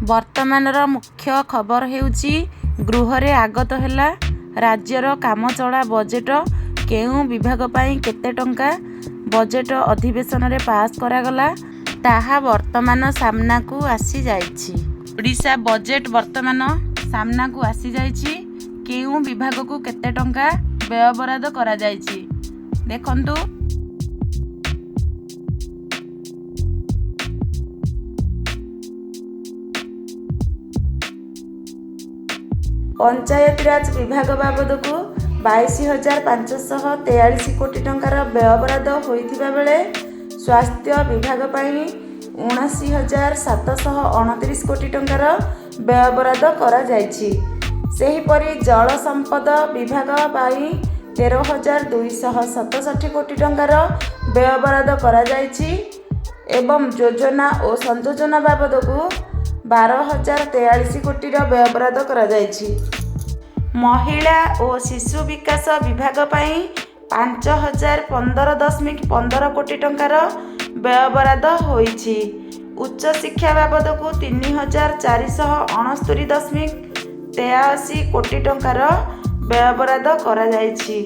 ବର୍ତ୍ତମାନର ମୁଖ୍ୟ ଖବର ହେଉଛି ଗୃହରେ ଆଗତ ହେଲା ରାଜ୍ୟର କାମଚଳା ବଜେଟ। କେଉଁ ବିଭାଗ ପାଇଁ କେତେ ଟଙ୍କା ବଜେଟ ଅଧିବେଶନରେ ପାସ୍ କରାଗଲା ତାହା ବର୍ତ୍ତମାନ ସାମ୍ନାକୁ ଆସିଯାଇଛି। ଓଡ଼ିଶା ବଜେଟ ବର୍ତ୍ତମାନ ସାମ୍ନାକୁ ଆସିଯାଇଛି। କେଉଁ ବିଭାଗକୁ କେତେ ଟଙ୍କା ବ୍ୟୟବରାଦ କରାଯାଇଛି ଦେଖନ୍ତୁ। ପଞ୍ଚାୟତିରାଜ ବିଭାଗ ବାବଦକୁ 22,543 କୋଟି ଟଙ୍କାର ବ୍ୟୟବରାଦ ହୋଇଥିବା ବେଳେ ସ୍ୱାସ୍ଥ୍ୟ ବିଭାଗ ପାଇଁ 79,729 କୋଟି ଟଙ୍କାର ବ୍ୟୟବରାଦ କରାଯାଇଛି। ସେହିପରି ଜଳ ସମ୍ପଦ ବିଭାଗ ପାଇଁ 13,267 କୋଟି ଟଙ୍କାର ବ୍ୟୟବରାଦ କରାଯାଇଛି ଏବଂ ଯୋଜନା ଓ ସଂଯୋଜନା ବାବଦକୁ 12,043 କୋଟିର ବ୍ୟୟବରାଦ କରାଯାଇଛି। ମହିଳା ଓ ଶିଶୁ ବିକାଶ ବିଭାଗ ପାଇଁ 5,015.15 କୋଟି ଟଙ୍କାର ବ୍ୟୟବରାଦ ହୋଇଛି। ଉଚ୍ଚଶିକ୍ଷା ବାବଦକୁ 3,469.83 କୋଟି ଟଙ୍କାର ବ୍ୟୟବରାଦ କରାଯାଇଛି।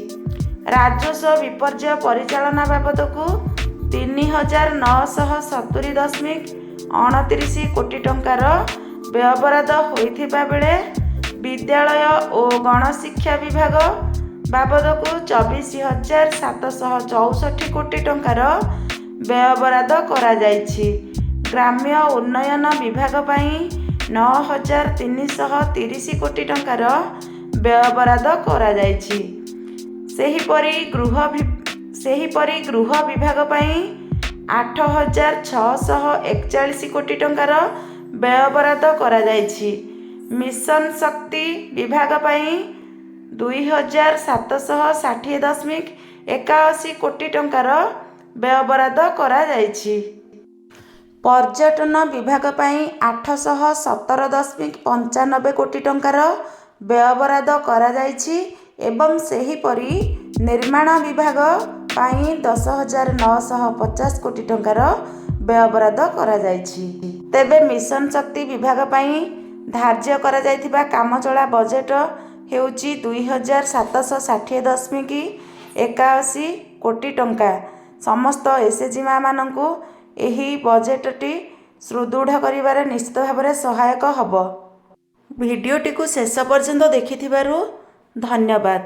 ରାଜସ୍ୱ ବିପର୍ଯ୍ୟୟ ପରିଚାଳନା ବାବଦକୁ 3,970.29 କୋଟି ଟଙ୍କାର ବ୍ୟୟବରାଦ ହୋଇଥିବା ବେଳେ ବିଦ୍ୟାଳୟ ଓ ଗଣଶିକ୍ଷା ବିଭାଗ ବାବଦକୁ 24,764 କୋଟି ଟଙ୍କାର ବ୍ୟୟବରାଦ କରାଯାଇଛି। ଗ୍ରାମ୍ୟ ଉନ୍ନୟନ ବିଭାଗ ପାଇଁ 9,330 କୋଟି ଟଙ୍କାର ବ୍ୟୟବରାଦ କରାଯାଇଛି। ସେହିପରି ଗୃହ ବିଭାଗ ପାଇଁ 8,641 କୋଟି ଟଙ୍କାର ବ୍ୟୟବରାଦ କରାଯାଇଛି। ମିଶନ ଶକ୍ତି ବିଭାଗ ପାଇଁ 2,760.81 କୋଟି ଟଙ୍କାର ବ୍ୟୟବରାଦ କରାଯାଇଛି। ପର୍ଯ୍ୟଟନ ବିଭାଗ ପାଇଁ 817.95 କୋଟି ଟଙ୍କାର ବ୍ୟୟବରାଦ କରାଯାଇଛି ଏବଂ ସେହିପରି ନିର୍ମାଣ ବିଭାଗ ପାଇଁ 10,950 କୋଟି ଟଙ୍କାର ବ୍ୟୟବରାଦ କରାଯାଇଛି। ତେବେ ମିଶନ ଶକ୍ତି ବିଭାଗ ପାଇଁ ଧାର୍ଯ୍ୟ କରାଯାଇଥିବା କାମଚଳା ବଜେଟ ହେଉଛି 2,760.81 କୋଟି ଟଙ୍କା। ସମସ୍ତ ଏସ୍ଏଚ୍ଜି ମା'ମାନଙ୍କୁ ଏହି ବଜେଟଟି ସୁଦୃଢ଼ କରିବାରେ ନିଶ୍ଚିତ ଭାବରେ ସହାୟକ ହେବ। ଭିଡ଼ିଓଟିକୁ ଶେଷ ପର୍ଯ୍ୟନ୍ତ ଦେଖିଥିବାରୁ ଧନ୍ୟବାଦ।